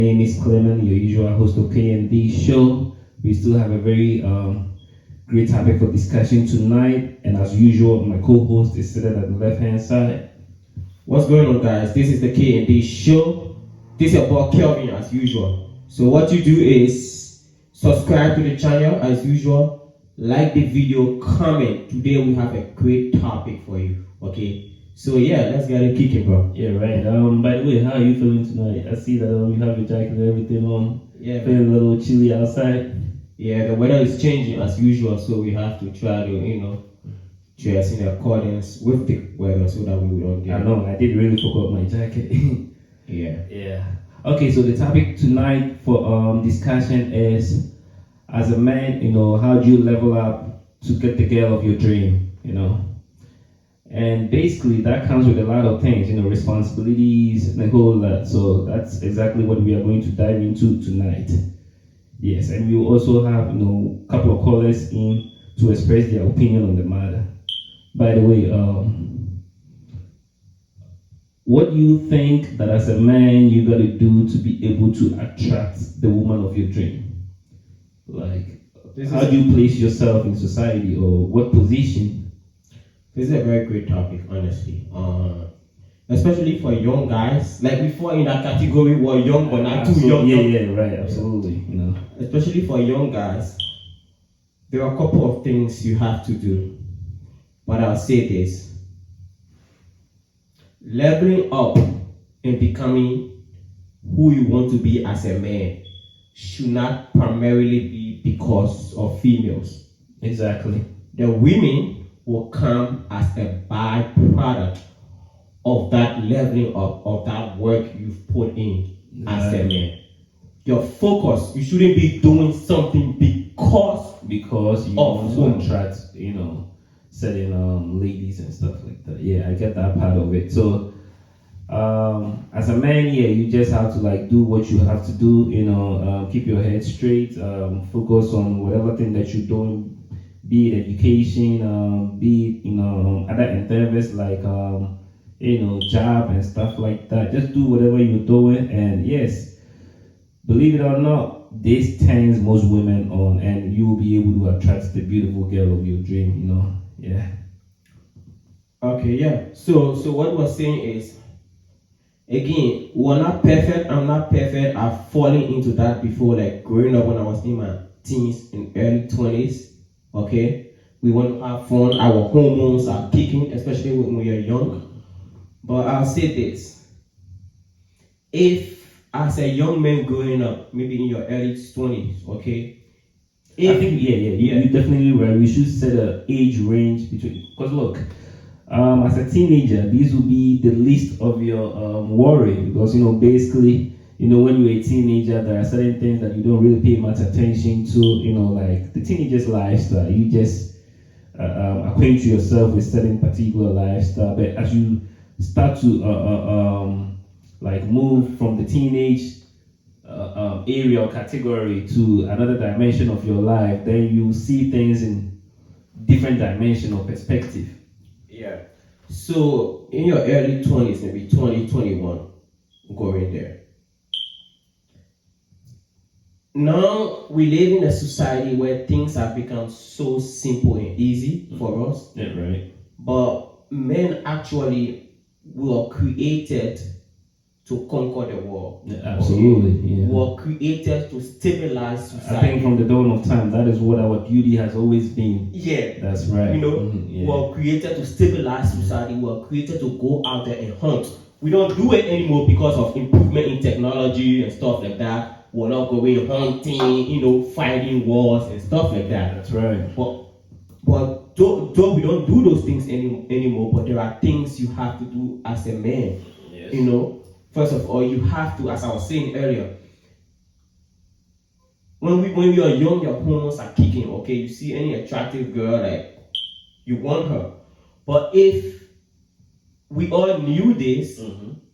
My name is Clement, your usual host of K&D Show. We still have a very great topic for discussion tonight, and as usual, my co-host is sitting at the left-hand side. What's going on, guys? This is the K&D Show. This is your boy Kelvin, as usual. So what you do is subscribe to the channel as usual, like the video, comment. Today we have a great topic for you. Okay. So yeah, let's get it kicking, bro. Yeah, right. By the way, how are you feeling tonight? I see that you have your jacket and everything on. Yeah. Feeling a little chilly outside. Yeah, the weather is changing as usual, so we have to try to, dress in accordance with the weather so that we don't get. I know, I did really forget my jacket. Yeah. Yeah. Okay, so the topic tonight for discussion is, as a man, how do you level up to get the girl of your dream, And basically that comes with a lot of things, responsibilities and a whole lot. So that's exactly what we are going to dive into tonight. Yes, and we will also have, a couple of callers in to express their opinion on the matter. By the way, what do you think that as a man you got to do to be able to attract the woman of your dream? Like, how do you place yourself in society, or what position? This is a very great topic, honestly. Especially for young guys. Like we fall in that category, we're young but not too young. Yeah, right, absolutely. Especially for young guys, there are a couple of things you have to do. But I'll say this. Leveling up and becoming who you want to be as a man should not primarily be because of females. Exactly. The women will come as a byproduct of that leveling up, of that work you've put in as a man. Your focus, you shouldn't be doing something because you want to attract, certain ladies and stuff like that. Yeah, I get that part of it. So as a man, you just have to do what you have to do, keep your head straight, focus on whatever thing that you're doing, be it education, be it other endeavors like job and stuff like that. Just do whatever you're doing, and yes, believe it or not, this turns most women on, and you will be able to attract the beautiful girl of your dream. Yeah. Okay, yeah. So what we're saying is, again, we're not perfect. I'm not perfect. I've fallen into that before, like growing up when I was in my teens and early 20s. Okay, we want to have fun. Our hormones are kicking, especially when we are young. But I'll say this: if as a young man growing up, maybe in your early 20s, okay, I think you're definitely right. We should set an age range between, because look, as a teenager, these will be the least of your worry, because basically, when you're a teenager, there are certain things that you don't really pay much attention to, like the teenager's lifestyle. You just acquaint yourself with certain particular lifestyle. But as you start to move from the teenage area or category to another dimension of your life, then you see things in different dimension or perspective. Yeah. So in your early 20s, maybe 20, 21, going there. Now we live in a society where things have become so simple and easy for us. Yeah, right. But men actually were created to conquer the world. Yeah, absolutely. Okay? Yeah. Were created to stabilize society. I think from the dawn of time, that is what our duty has always been. Yeah. That's right. Were created to stabilize society. Were created to go out there and hunt. We don't do it anymore because of improvement in technology and stuff like that. We're not going hunting, fighting wars and stuff like that. That's right. But though we don't do those things anymore, but there are things you have to do as a man. Yes. First of all, you have to, as I was saying earlier, when we are young, your hormones are kicking. Okay, you see any attractive girl, like you want her. But if we all knew this,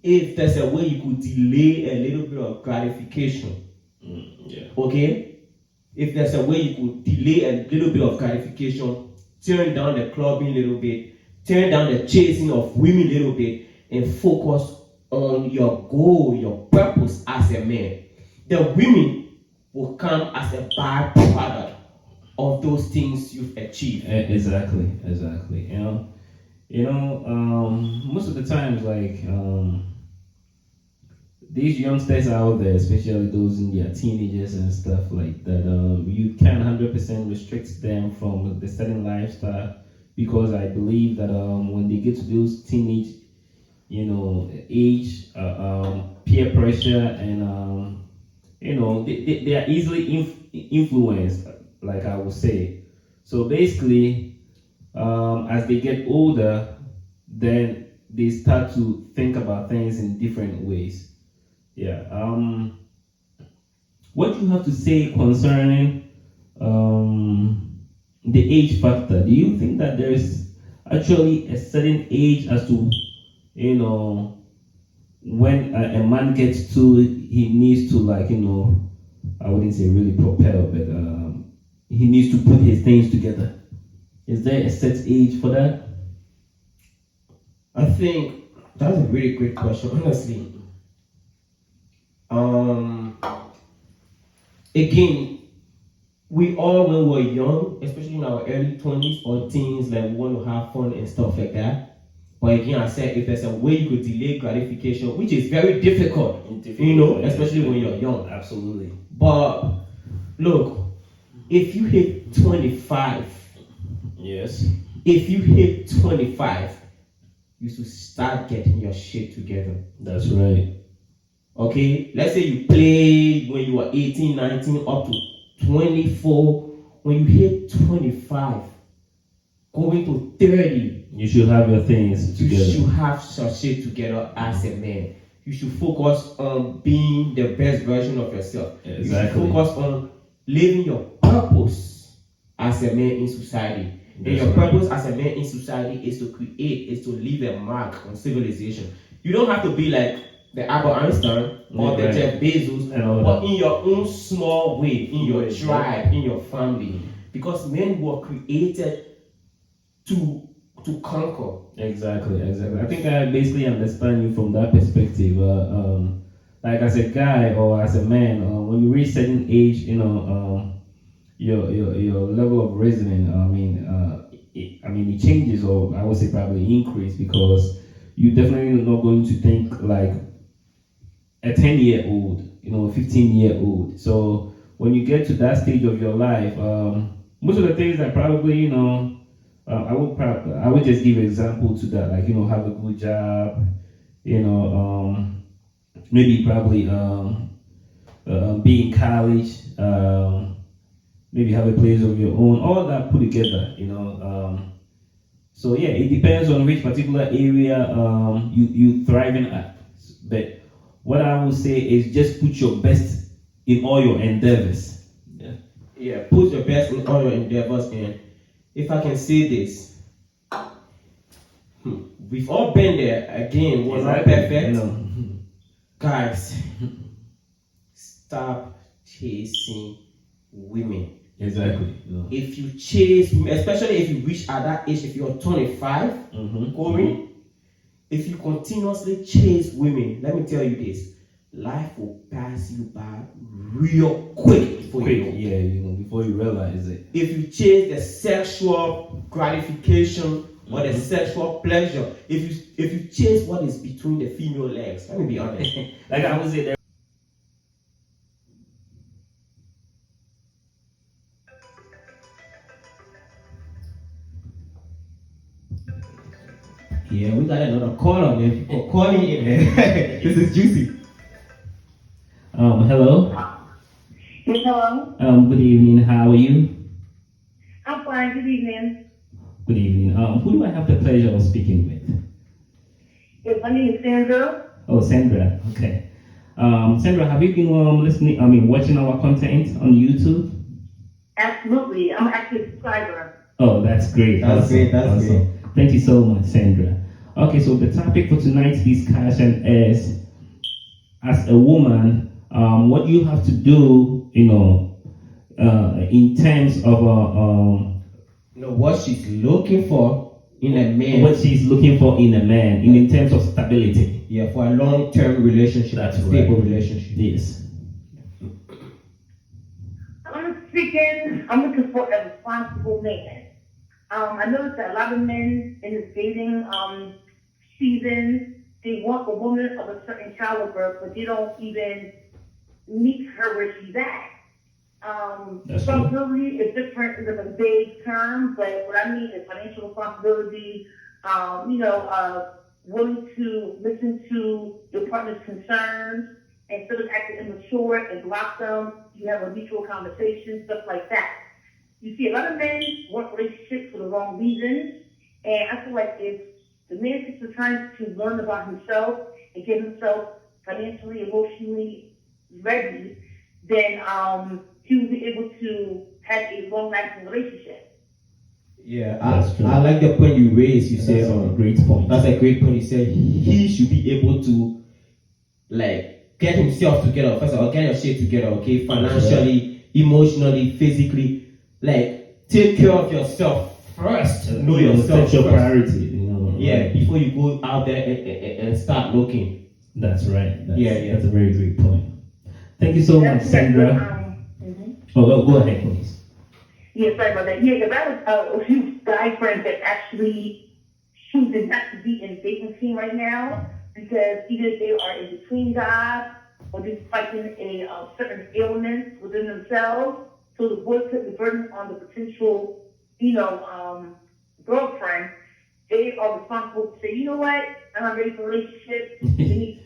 if there's a way you could delay a little bit of gratification. Okay? If there's a way you could delay a little bit of gratification, turn down the clubbing a little bit, turn down the chasing of women a little bit, and focus on your goal, your purpose as a man. the women will come as a byproduct of those things you've achieved. Exactly. Most of the times, like these youngsters out there, especially those in their teenagers and stuff like that, you can't 100% restrict them from the certain lifestyle, because I believe that when they get to those teenage, age, peer pressure and they are easily influenced, like I would say. So basically, as they get older, then they start to think about things in different ways. Yeah. What do you have to say concerning the age factor? Do you think that there is actually a certain age as to, when a man gets to, he needs to, like, I wouldn't say really propel, but he needs to put his things together? Is there a set age for that? I think that's a really great question, honestly. Again, we all, when we're young, especially in our early 20s or teens, like we want to have fun and stuff like that. But again, I said, if there's a way you could delay gratification, which is very difficult, especially when you're young. Absolutely. But look, if you hit 25, yes. If you hit 25, you should start getting your shit together. That's right. Okay, let's say you play when you were 18, 19, up to 24. When you hit 25, going to 30, you should have your things together. You should have your shit together as a man. You should focus on being the best version of yourself. Exactly. You should focus on living your purpose as a man in society. And your purpose as a man in society is to create, is to leave a mark on civilization. You don't have to be like the Albert Einstein or the Jeff Bezos, but in your own small way, in your tribe, in your family. Because men were created to conquer. Exactly. I think I basically understand you from that perspective. Like as a guy or as a man, when you reach certain age, your level of reasoning, it changes, or I would say probably increase, because you definitely not going to think like a 10-year-old, a 15-year-old. So when you get to that stage of your life, most of the things that probably, I would just give an example to that, like, have a good job, maybe probably be in college, maybe have a place of your own, all that put together, So yeah, it depends on which particular area you thriving at. But what I would say is just put your best in all your endeavors. Yeah, put your best in all your endeavors. And if I can say this, we've all been there. Again, we're not perfect. Guys, stop chasing women. Exactly. If you chase, especially if you reach at that age, if you're 25, Corey, if you continuously chase women, let me tell you this, life will pass you by real quick before you know. Yeah, before you realize it. If you chase the sexual gratification or the sexual pleasure, if you chase what is between the female legs, let me be honest. Like I would say there. Yeah, we got another call on it. Calling in. This is Juicy. Hello. Yes, hello. Good evening. How are you? I'm fine. Good evening. Good evening. Who do I have the pleasure of speaking with? Yes, my name is Sandra. Oh, Sandra. Okay. Sandra, have you been watching our content on YouTube? Absolutely. I'm actually a subscriber. Oh, that's great. That's great. Thank you so much, Sandra. Okay, so the topic for tonight's discussion is, as a woman, what you have to do, in terms of what she's looking for in a man. What she's looking for in a man, in terms of stability. Yeah, for a long-term relationship, That's a stable right. relationship. Yes. speaking, I'm looking for a responsible man. I noticed that a lot of men in this dating season, they want a woman of a certain caliber, but they don't even meet her where she's at. That's true. Responsibility is different, is a vague term, but what I mean is financial responsibility, willing to listen to your partner's concerns instead of acting immature and block them. You have a mutual conversation, stuff like that. You see, a lot of men want relationships for the wrong reasons, and I feel like if the man takes the time to learn about himself and get himself financially, emotionally ready, then he will be able to have a long-lasting relationship. Yeah, That's true. I like the point you raised. You said That's a great point. that's a great point. You said he should be able to like get himself together. First of all, get your shit together, okay? Financially, emotionally, physically, like take care of yourself first. Know yourself Set your first. priority. Yeah, right? before you go out there and start looking. That's right. Yeah. That's a very great point. Thank you so much, Sandra. Oh, go ahead, please. Yeah, sorry about that. Yeah, because I was a few guy friends that actually choosing not to be in the dating scene right now because either they are in between jobs or they're fighting a certain ailments within themselves. So the boy put the burden on the potential, girlfriend. They are responsible to say, you know what, I'm not ready for a relationship. Let me,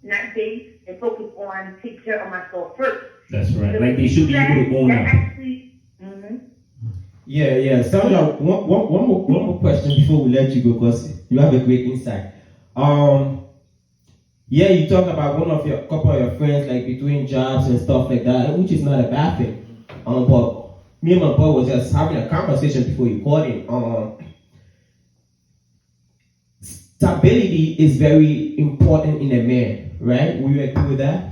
not date and focus on taking care of myself first. That's right. Like they should be able to own that up. actually, Yeah. Sandra, one more question before we let you go, because you have a great insight. Yeah, you talk about couple of your friends like between jobs and stuff like that, which is not a bad thing. But me and my boy was just having a conversation before you called in. Stability is very important in a man, right? Will you agree with that?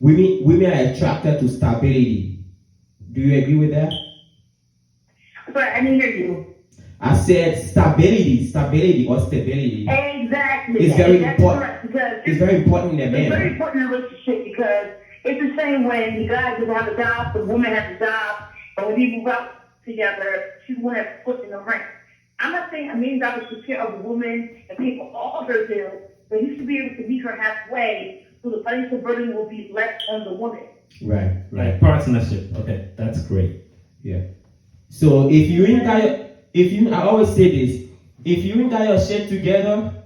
Women are attracted to stability. Do you agree with that? Sorry, I didn't hear you. I said stability or stability. Exactly. It's very That's important. correct, because It's very important in a it's man. very important in a relationship because it's the same when the guy doesn't have a job, the woman has a job, and when they move out together, she won't have to put in the rent. I'm not saying $1 million to care of a woman and pay for all her bills, but you should be able to meet her halfway so the financial burden will be less on the woman. Right. Like partnership. Okay, that's great. Yeah. So I always say this, if you ain't got your shit together,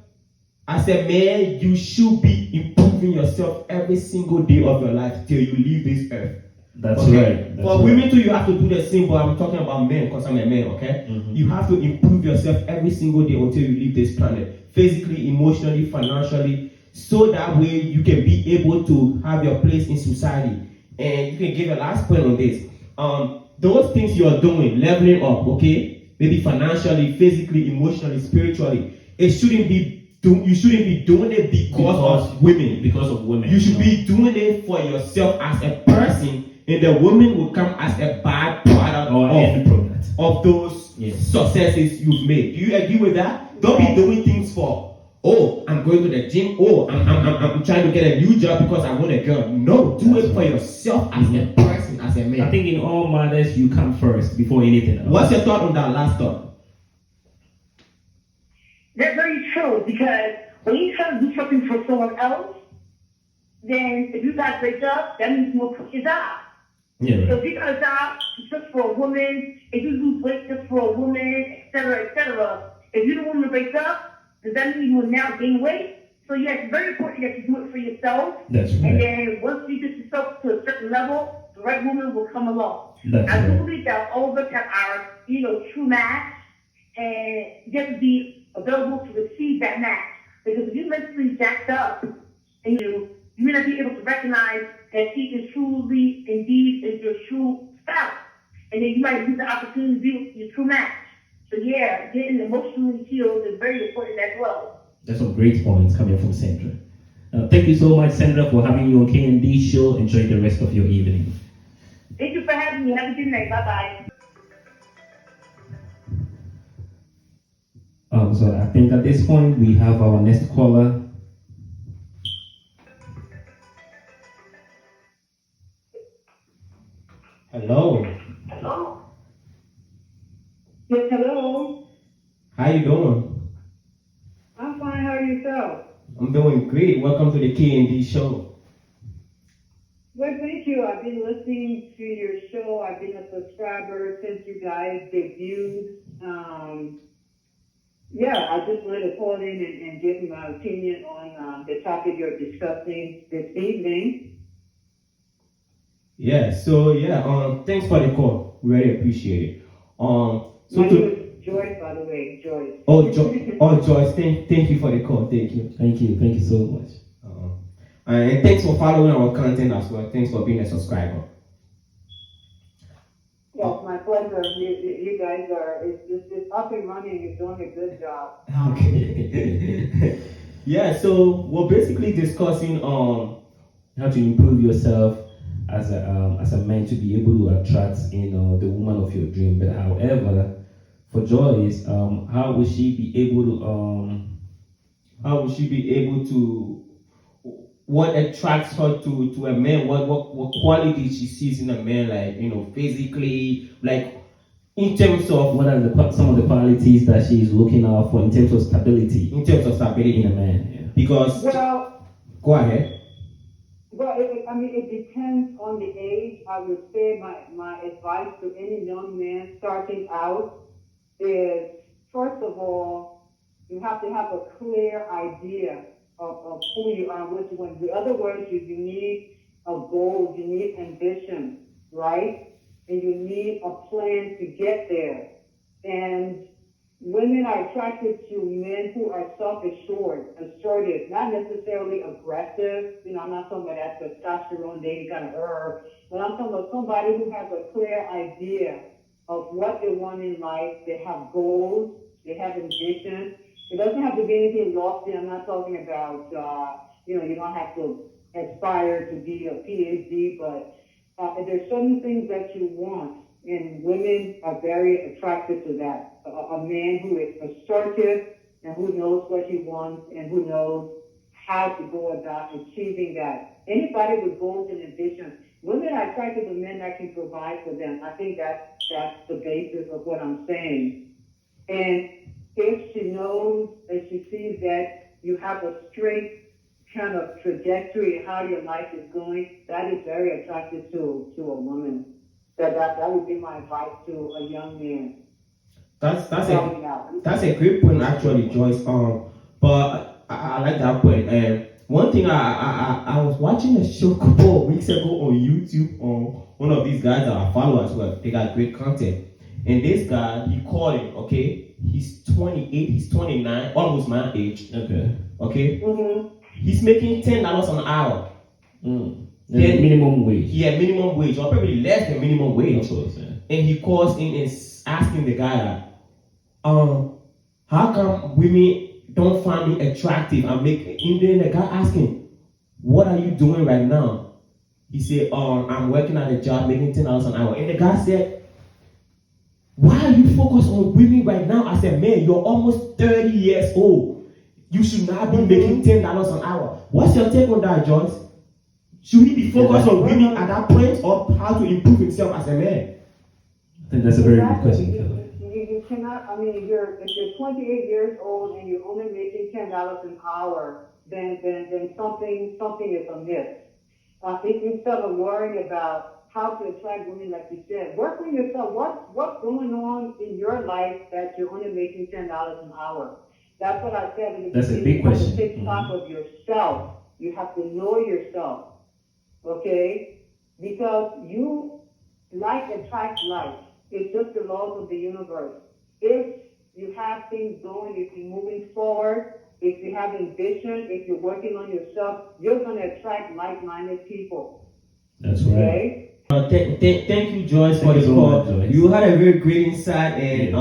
as a man, you should be improving yourself every single day of your life till you leave this earth. That's Okay? right. That's For right. women too, you have to do the same, but I'm talking about men because I'm a man, okay? Mhm. You have to improve yourself every single day until you leave this planet. Physically, emotionally, financially, so that way you can be able to have your place in society. And you can give a last point on this. Those things you're doing, leveling up, okay? Maybe financially, physically, emotionally, spiritually. You shouldn't be doing it because of women. Because of women. You should be doing it for yourself as a person, and the woman will come as a bad product or end product. of those successes you've made. Do you agree with that? Don't be doing things for, I'm going to the gym. I'm trying to get a new job because I want a girl. No, do it for yourself as a person, as a man. I think in all matters you come first before anything else. What's your thought on that last thought? That's very true because when you try to do something for someone else, then if you guys break up, that means you will quit your job. Yeah. So if you got a job just for a woman, if you lose weight just for a woman, etc., if you don't want to break up, does that mean you will now gain weight? So yes, it's very important that you do it for yourself. That's right. And then once you get yourself to a certain level, the right woman will come along. That's I do right. believe that all of us have our, true match, and you have to be available to receive that match. Because if you're mentally jacked up, and you may not be able to recognize that she is truly, indeed, is your true spouse. And then you might lose the opportunity to be your true match. So yeah, getting emotionally healed is very important as well. That's some great points coming from Sandra. Thank you so much, Sandra, for having you on K&D show. Enjoy the rest of your evening. Thank you for having me. Have a good night. Bye-bye. So I think at this point we have our next caller. Hello. Hello. Yes, hello. How you doing? I'm fine. How are yourself? I'm doing great. Welcome to the K&D show. Well, thank you. I've been listening to your show. I've been a subscriber since you guys debuted. Yeah, I just wanted to call in and give my opinion on the topic you're discussing this evening. Yeah. So thanks for the call. We really appreciate it. So My to name is Joyce, by the way, Joyce. Joyce, thank you for the call. Thank you. Thank you so much. And thanks for following our content as well. Thanks for being a subscriber. Yes, my pleasure. You guys are, it's up and running. You're doing a good job. Okay. Yeah. So we're basically discussing How to improve yourself as a man to be able to attract the woman of your dream. But however, for Joyce, how will she be able to what attracts her to a man, what quality she sees in a man, like physically, like in terms of what are some of the qualities that she is looking out for in terms of stability in terms of stability in a man? Yeah. because Well, go ahead. Well, it depends on the age. I would say my advice to any young man starting out is, first of all, you have to have a clear idea of who you are, what you want. In other words, you need a goal, you need ambition, right? And you need a plan to get there. And women are attracted to men who are self-assured, assertive, not necessarily aggressive. I'm not talking about that testosterone dating kind of herb, but I'm talking about somebody who has a clear idea of what they want in life. They have goals, they have ambition. It doesn't have to be anything lofty. I'm not talking about, you don't have to aspire to be a PhD, but there's certain things that you want. And women are very attracted to that. A man who is assertive and who knows what he wants and who knows how to go about achieving that. Anybody with goals and ambitions, women are attracted to men that can provide for them. I think that's the basis of what I'm saying. And if she knows and she sees that you have a straight kind of trajectory of how your life is going, that is very attractive to a woman. That would be my advice to a young man. That's a great point actually, Joyce. But I like that point. And one thing I was watching a show a couple of weeks ago on YouTube on one of these guys that I follow as well. They got great content. And this guy, he called him, okay? He's 28, he's 29, almost my age. Okay? Mm-hmm. He's making $10 an hour. Then minimum wage. Yeah, minimum wage, or probably less than minimum wage. Course, yeah. And he calls in and asking the guy, how come women don't find me attractive? And then the guy asking, what are you doing right now? He said, I'm working at a job making $10 an hour. And the guy said, why are you focused on women right now? I said, man, you're almost 30 years old. You should not be making $10 an hour. What's your take on that, Joyce? Should he be focused on women at that point, or how to improve himself as a man? I think that's a very good question, Kelly. You cannot, if you're 28 years old and you're only making $10 an hour, then something is amiss. Instead of worrying about how to attract women, like you said, work on yourself. What's going on in your life that you're only making $10 an hour? That's what I said in the That's beginning. a big question. You have to take stock of yourself. You have to know yourself. Okay? Because like attracts like. It's just the laws of the universe. If you have things going, if you're moving forward, if you have ambition, if you're working on yourself, you're going to attract like-minded people. That's right. Okay? Thank you, Joyce, for Thank the you so call. much, Joyce. You had a very great insight, and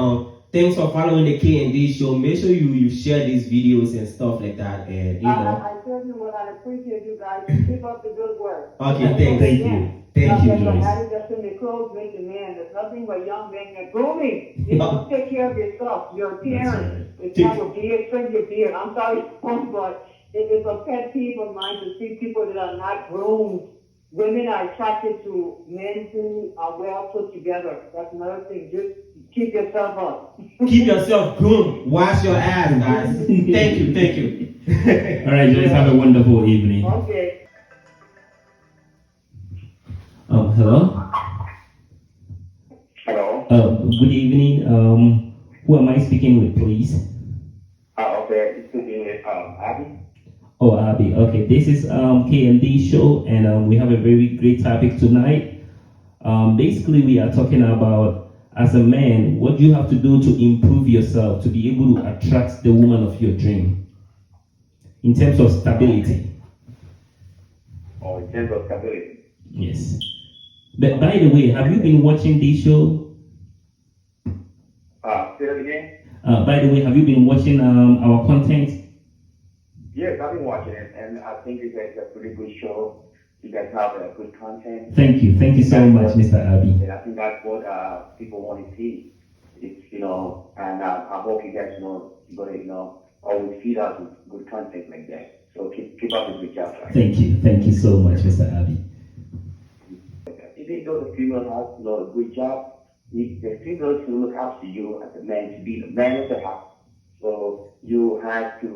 thanks for following the K&D show. Make sure you share these videos and stuff like that, and I tell you what, I appreciate you guys. Keep up the good work. Okay, Thank you. Thank you, Joyce. That's in the clothes make a man. There's nothing but young men that grooming. You know, take care of yourself. Your appearance. If you have a beard, trim your beard. I'm sorry, but it's a pet peeve of mine to see people that are not groomed. women are attracted to men who are well put together. That's another thing. Just keep yourself up. Keep yourself groomed. Wash your ass, guys. Thank you, thank you. All right, Joyce, have a wonderful evening. Okay. Hello. Hello. Good evening. Who am I speaking with, please? Okay. It's speaking with Abby. Oh, Abby. Okay, this is KMD show, and we have a very great topic tonight. Basically, we are talking about, as a man, what you have to do to improve yourself to be able to attract the woman of your dream in terms of stability. Or in terms of stability. Yes. But by the way, have you been watching this show? Say that again. By the way, have you been watching our content? Yes, I've been watching it, and I think it's a pretty good show. You guys have good content. Thank you so much, Mr. Abby. And I think that's what people want to see. It's, and I hope you guys, you're gonna, always feed us with good content like that. So keep up the good job. Right? Thank you so much, Mr. Abby. Even though the female has, a good job, the female should look after you as a man to be the man of the house. So you have to,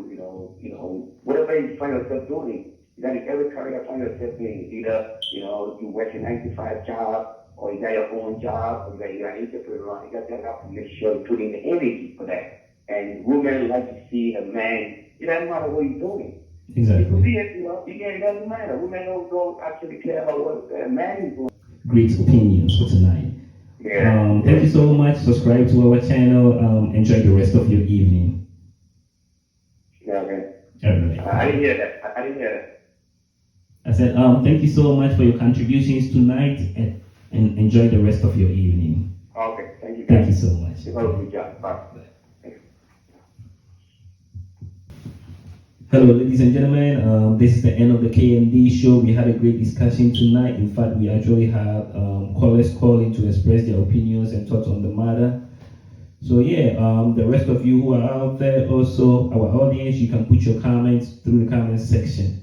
whatever you find yourself doing, that is every career you find yourself doing, either, you work a 9-to-5 job, or you got your own job, or you got an entrepreneur, you got to have to make sure you put in the energy for that. And women like to see a man, it doesn't matter what he's doing. Exactly. It doesn't matter. Women don't actually care about what a man is doing. Great opinions for tonight. Yeah. Thank you so much. Subscribe to our channel. Enjoy the rest of your evening. Yeah, okay. All right. I didn't hear that. I said, thank you so much for your contributions tonight, and enjoy the rest of your evening. Okay, thank you. Thank you so much. You have a good job. Bye. Hello, ladies and gentlemen. This is the end of the KMD show. We had a great discussion tonight. In fact, we actually had callers calling to express their opinions and thoughts on the matter. So yeah, the rest of you who are out there, also our audience, you can put your comments through the comments section,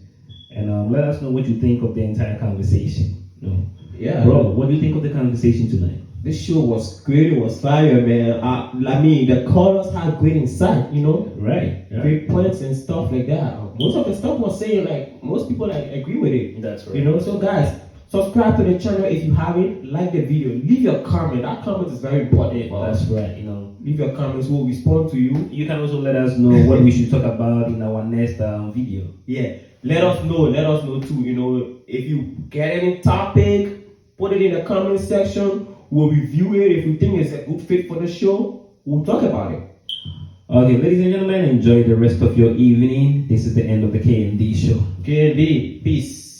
and let us know what you think of the entire conversation. Yeah. Bro, what do you think of the conversation tonight? This show was great. It was fire, man. The callers had great insight, Right. Yeah. great points and stuff like that. Most of the stuff was saying, most people agree with it. That's right. So guys, subscribe to the channel if you haven't. Like the video. Leave your comment. That comment is very important for us. That's right. Leave your comments. We'll respond to you. You can also let us know what we should talk about in our next video. Yeah. Let us know too. If you get any topic, put it in the comment section. We'll review it. If we think it's a good fit for the show, we'll talk about it. Okay, ladies and gentlemen, enjoy the rest of your evening. This is the end of the KMD show. KND, peace.